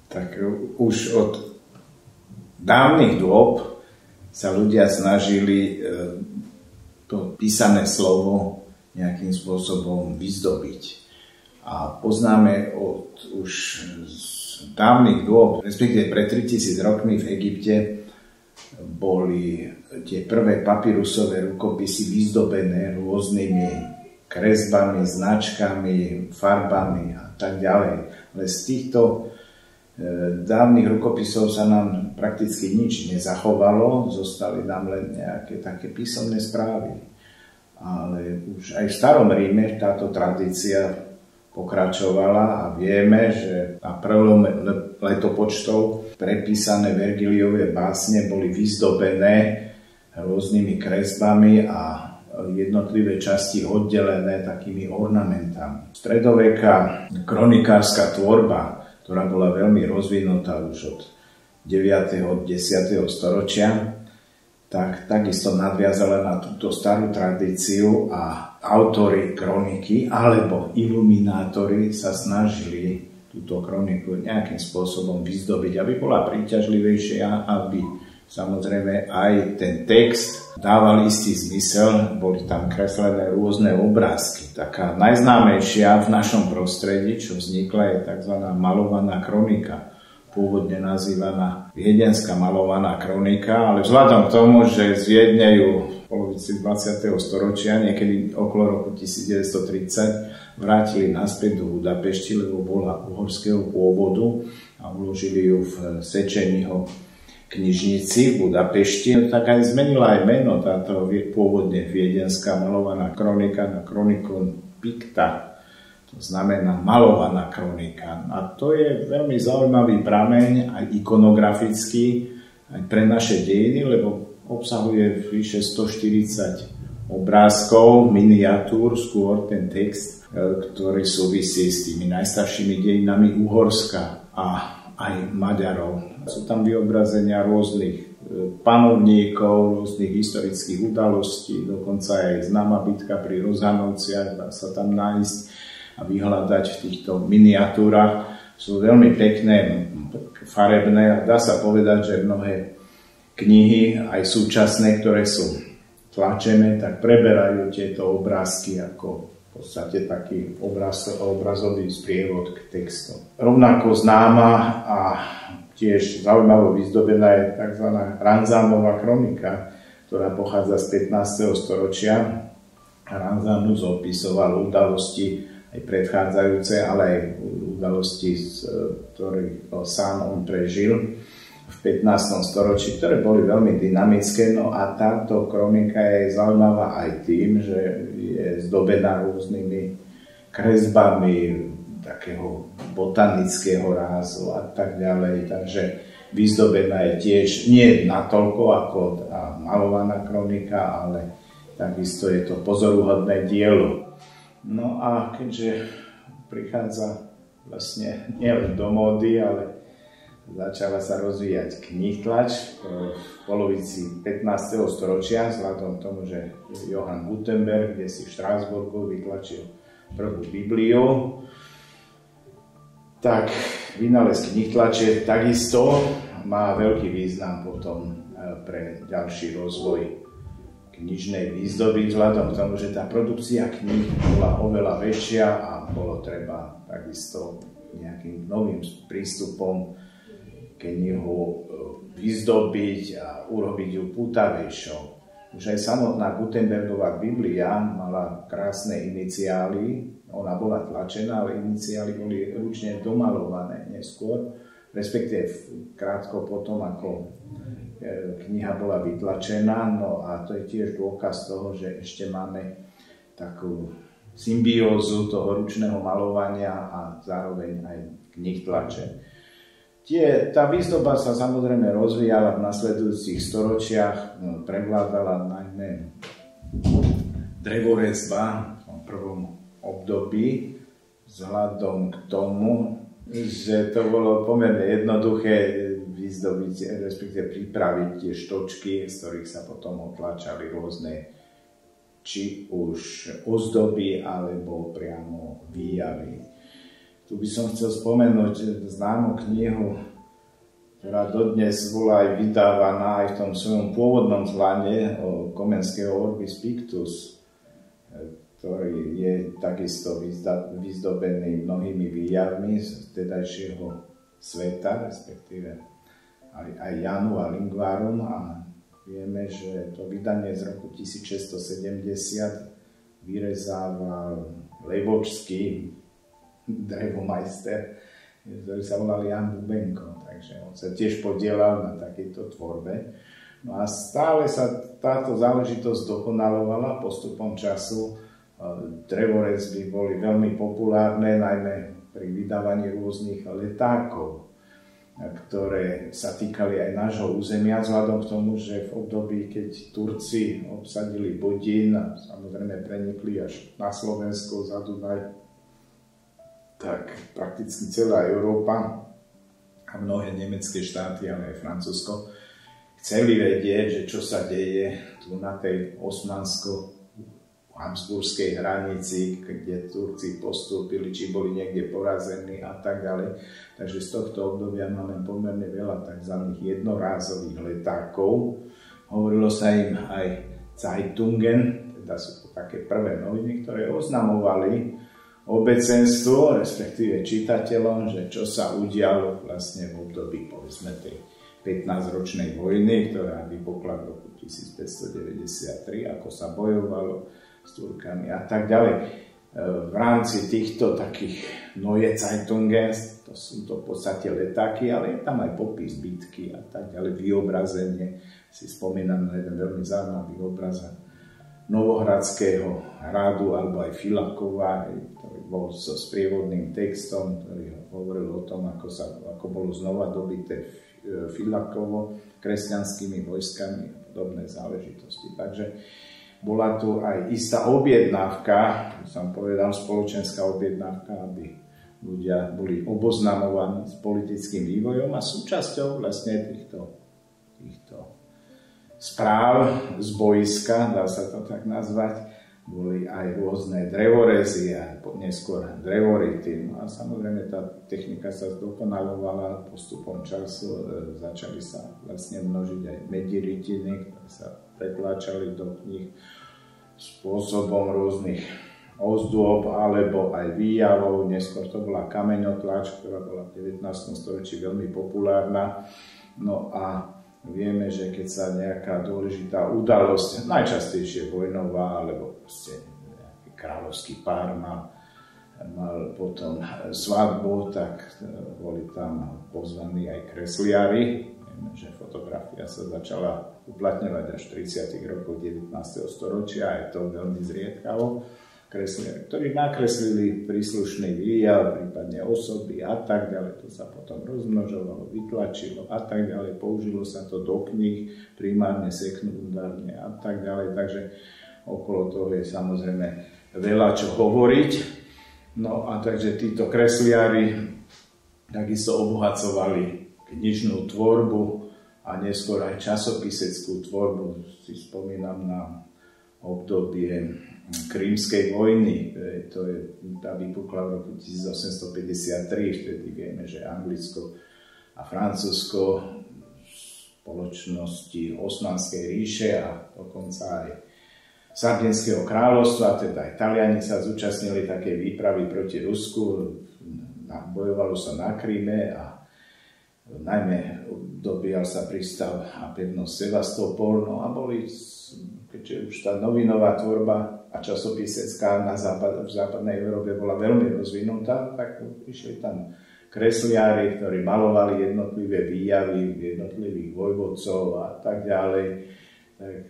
Tak už od dávnych dôb sa ľudia snažili to písané slovo nejakým spôsobom vyzdobiť. A poznáme už z dávnych dôb, respektíve pred 3000 rokmi v Egypte, boli tie prvé papyrusové rukopisy vyzdobené rôznymi kresbami, značkami, farbami a tak ďalej. Ale z týchto dávnych rukopisov sa nám prakticky nič nezachovalo, zostali nám len nejaké také písomné správy. Ale už aj v starom Ríme táto tradícia pokračovala a vieme, že na prelome letopočtov prepísané Vergiliove básne boli vyzdobené rôznymi kresbami a jednotlivé časti oddelené takými ornamentami. Stredoveká kronikárska tvorba, ktorá bola veľmi rozvinutá už od 9. od 10. storočia, tak takisto nadviazala na túto starú tradíciu a autori kroniky alebo iluminátori sa snažili túto kroniku nejakým spôsobom vyzdobiť, aby bola príťažlivejšia, aby samozrejme aj ten text dával istý zmysel, boli tam kreslené rôzne obrázky. Taká najznámejšia v našom prostredí, čo vznikla, je tzv. Malovaná kronika, pôvodne nazývaná Viedenská malovaná kronika, ale vzhľadom k tomu, že z Viedne ju v polovici 20. storočia, niekedy okolo roku 1930, vrátili naspäť do Budapešti, lebo bola uhorského pôvodu a uložili ju v Sečeniho knižnici v Budapešti, tak aj zmenila aj meno táto pôvodne viedenská malovaná kronika na Chronicon Picta, to znamená malovaná kronika. A to je veľmi zaujímavý prameň, aj ikonografický, aj pre naše dejiny, lebo obsahuje vyše 140 obrázkov, miniatúr, skôr ten text, ktorý súvisí s tými najstaršími dejinami Uhorska a aj Maďarov. Sú tam vyobrazenia rôznych panovníkov, rôznych historických udalostí, dokonca aj známa bitka pri Rozhanovciach, dá sa tam nájsť a vyhľadať v týchto miniatúrach. Sú veľmi pekné, farebné a dá sa povedať, že mnohé knihy, aj súčasné, ktoré sú tlačené, tak preberajú tieto obrázky ako v podstate taký obrazový sprievod k textu. Rovnako známa a tiež zaujímavo vyzdobená je tzv. Ranzánová kronika, ktorá pochádza z 15. storočia. Ranzánus opisoval udalosti aj predchádzajúce, ale aj udalosti, ktoré sám on prežil v 15. storočí, ktoré boli veľmi dynamické. No a táto kronika je zaujímavá aj tým, že je zdobená rôznymi kresbami takého botanického rázu a tak ďalej. Takže vyzdobená je tiež nie natoľko ako tá malovaná kronika, ale takisto je to pozoruhodné dielo. No a keďže prichádza vlastne nielen do módy, ale začala sa rozvíjať knihtlač v polovici 15. storočia, vzhľadom tomu, že Johann Gutenberg, kde si v Štrásburgu vytlačil prvú Bibliu, tak vynález knihtlače takisto má veľký význam potom pre ďalší rozvoj knižnej výzdoby, vzhľadom k tomu, že tá produkcia kníh bola oveľa väčšia a bolo treba takisto nejakým novým prístupom knihu vyzdobiť a urobiť ju pútavejšou. Už aj samotná Gutenbergová Biblia mala krásne iniciály, ona bola tlačená, ale iniciály boli ručne domalované neskôr, respektíve krátko potom, ako kniha bola vytlačená. No a to je tiež dôkaz toho, že ešte máme takú symbiózu toho ručného malovania a zároveň aj knihtlače. Tá výzdoba sa samozrejme rozvíjala v nasledujúcich storočiach, prevládala najmä drevorezba v prvom období, vzhľadom k tomu, že to bolo pomerne jednoduché vyzdobiť, respektíve pripraviť tie štočky, z ktorých sa potom otlačali rôzne či už ozdoby alebo priamo výjavy. Tu by som chcel spomenúť známu knihu, ktorá dodnes bola aj vydávaná aj v tom svojom pôvodnom zlane o Komenského Orbis Pictus, ktorý je takisto vyzdobený mnohými výjavmi z tedajšieho sveta, respektíve aj Janu a Lingvarum, a vieme, že to vydanie z roku 1670 vyrezával levočský drevomajster, ktorý sa volal Jan Bubenko, takže on sa tiež podielal na takejto tvorbe. No a stále sa táto záležitosť dokonalovala postupom času. Drevorezby boli veľmi populárne, najmä pri vydávaní rôznych letákov, ktoré sa týkali aj nášho územia, vzhľadom k tomu, že v období, keď Turci obsadili Bodín a samozrejme prenikli až na Slovensko, za Dunaj, tak prakticky celá Európa a mnohé nemecké štáty, ale aj Francúzsko, chceli vedieť, že čo sa deje tu na tej osmansko-habsburskej hranici, kde Turci postúpili, či boli niekde porazení a tak ďalej. Takže z tohto obdobia máme pomerne veľa tzv. Jednorázových letákov. Hovorilo sa im aj Zeitungen, teda sú to také prvé noviny, ktoré oznamovali obecenstvu, respektíve čitateľom, že čo sa udialo vlastne v období, povedzme, tej 15-ročnej vojny, ktorá vypukla v roku 1593, ako sa bojovalo s Turkami a tak ďalej. V rámci týchto takých Neue Zeitungen, to sú to v podstate letáky, ale je tam aj popis bitky a tak ďalej, vyobrazenie. Si spomínam na jeden veľmi zaujímavý obraz Novohradského hradu, alebo aj Filakova, ktorý bol so sprievodným textom, ktorý hovoril o tom, ako bolo znova dobité Filakovo kresťanskými vojskami a podobné záležitosti. Takže bola tu aj istá objednávka, som povedal, spoločenská objednávka, aby ľudia boli oboznamovaní s politickým vývojom, a súčasťou vlastne týchto správ z boiska, dá sa to tak nazvať, boli aj rôzne drevorezy a neskôr drevority. No a samozrejme tá technika sa zdokonalovala postupom času, začali sa vlastne množiť aj medirytiny, ktoré sa pretláčali do kníh spôsobom rôznych ozdôb alebo aj výjavov. Neskôr to bola kameňotlač, ktorá bola v 19. storočí veľmi populárna. No a vieme, že keď sa nejaká dôležitá udalosť, najčastejšie vojnová, alebo proste nejaký kráľovský pár mal potom svadbu, tak boli tam pozvaní aj kresliari. Vieme, že fotografia sa začala uplatňovať až v 30. rokoch 19. storočia, aj to veľmi zriedkavo. Kresliari, ktorí nakreslili príslušný výjav, prípadne osoby a tak ďalej. To sa potom rozmnožovalo, vytlačilo a tak ďalej. Použilo sa to do kníh, primárne, sekundárne a tak ďalej. Takže okolo toho je samozrejme veľa čo hovoriť. No a takže títo kresliari takisto obohacovali knižnú tvorbu a neskôr aj časopiseckú tvorbu. Si spomínam na obdobie Krímskej vojny, tá vypukla v roku 1853, vtedy vieme, že Anglicko a Francúzsko, spoločnosti Osmanskej ríše a dokonca aj Sardinského kráľovstva, teda aj Taliani sa zúčastnili také výpravy proti Rusku, bojovalo sa na Kríme a najmä dobíjal sa prístav a pevnosť Sevastopol, no a boli, keďže už tá novinová tvorba a časopisecká v západnej Európe bola veľmi rozvinutá, tak išli tam kresliári, ktorí malovali jednotlivé výjavy jednotlivých vojvodcov a tak ďalej. Tak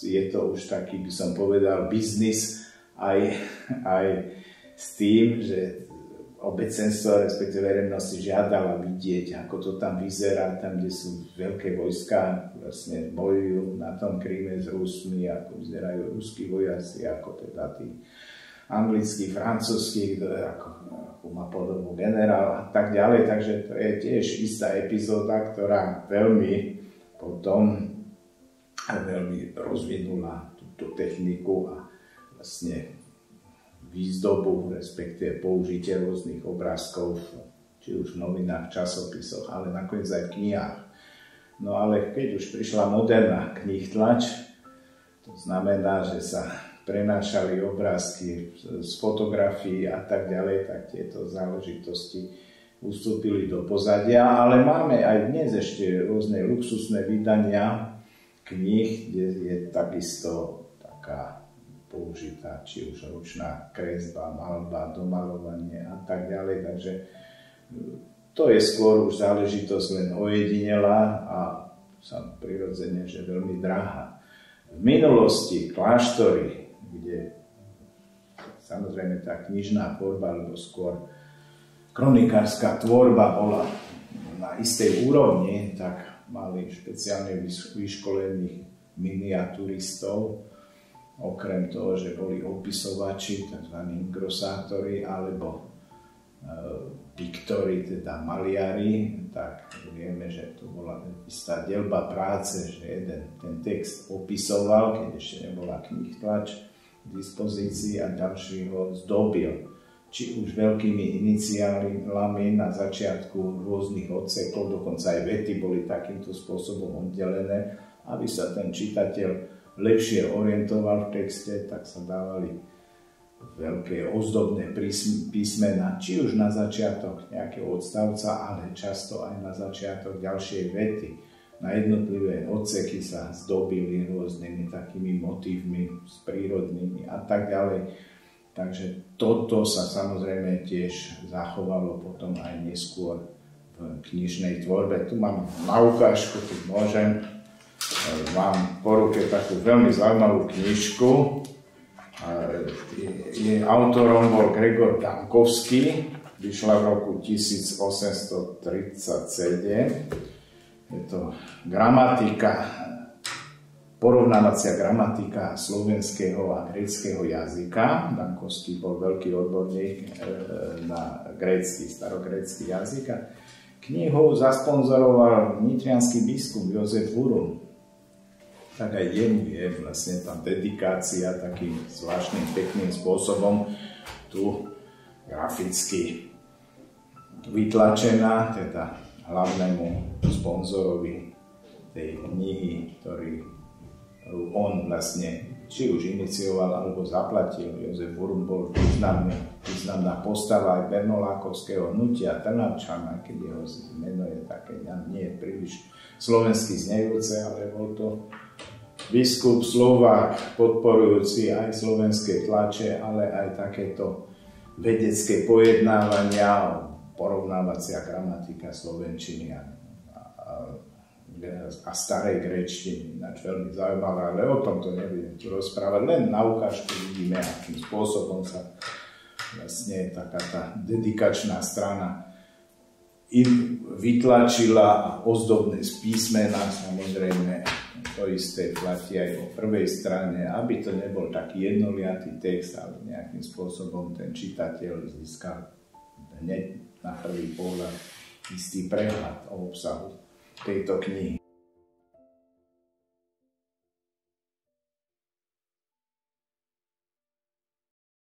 je to už taký, by som povedal, biznis aj s tým, že obecenstvo, respektíve verejnosti žiadala vidieť, ako to tam vyzerá, tam, kde sú veľké vojská, vlastne bojujú na tom Kríme s Rusmi, ako vyzerajú ruskí vojaci, ako teda tí anglickí, francúzskí, ako má podobu generál a tak ďalej. Takže to je tiež istá epizóda, ktorá veľmi potom veľmi rozvinula túto techniku a vlastne výzdobu, respektíve použitie rôznych obrázkov, či už v novinách, časopisoch, ale nakoniec aj v knihách. No ale keď už prišla moderná knihtlač, to znamená, že sa prenášali obrázky z fotografií a tak ďalej, tak tieto záležitosti ustúpili do pozadia, ale máme aj dnes ešte rôzne luxusné vydania kníh, kde je takisto taká použitá, či už ručná kresba, maľba, domaľovanie a tak ďalej, takže to je skôr už záležitosť len ojedinelá a sa prirodzene, že veľmi drahá. V minulosti kláštory, kde samozrejme tá knižná tvorba, alebo skôr kronikárska tvorba bola na istej úrovni, tak mali špeciálne vyškolených miniaturistov, okrem toho, že boli opisovači, tzv. Ingrosátori, alebo piktori, teda maliari, tak vieme, že to bola istá deľba práce, že jeden ten text opisoval, keď ešte nebola knihtlač k dispozícii, a ďalší ho zdobil. Či už veľkými iniciálami na začiatku rôznych odsekov, dokonca aj vety boli takýmto spôsobom oddelené, aby sa ten čitateľ lepšie orientoval v texte, tak sa dávali veľké ozdobné písmena, či už na začiatok nejakého odstavca, ale často aj na začiatok ďalšej vety. Na jednotlivé odseky sa zdobili rôznymi takými motívmi s prírodnými a tak ďalej. Takže toto sa samozrejme tiež zachovalo potom aj neskôr v knižnej tvorbe. Tu mám na ukážku, tu môžem. Mám po ruke takú veľmi zaujímavú knižku. Autorom bol Gregor Dankovský, vyšla v roku 1837. Je to gramatika, porovnávacia gramatika slovenského a gréckeho jazyka. Dankovský bol veľký odborník na grécky, starogrécky jazyk. Knihu zasponzoroval nitriansky biskup Jozef Hurun. Tak aj jemu je vlastne tá dedikácia takým zvláštnym, pekným spôsobom tu graficky vytlačená, teda hlavnému sponzorovi tej knihy, ktorú on vlastne či už inicioval alebo zaplatil. Jozef Hurun bol významná postava aj bernolákovského hnutia Trnavčana, keď jeho meno je také, nie je príliš slovensky znejúce, ale bol to biskup Slovák, podporujúci aj slovenské tlače, ale aj takéto vedecké pojednávania, porovnávacia gramatika slovenčiny a starej gréčtiny. Ináč veľmi zaujímavé, ale o tomto nebudem tu rozprávať. Len na ukážku vidíme, akým spôsobom sa vlastne taká tá dedikačná strana vytlačila a ozdobné z písmena, samozrejme to isté platí aj o prvej strane, aby to nebol taký jednoliatý text, ale nejakým spôsobom ten čitateľ získal hneď na prvý pohľad istý prehľad o obsahu tejto knihy.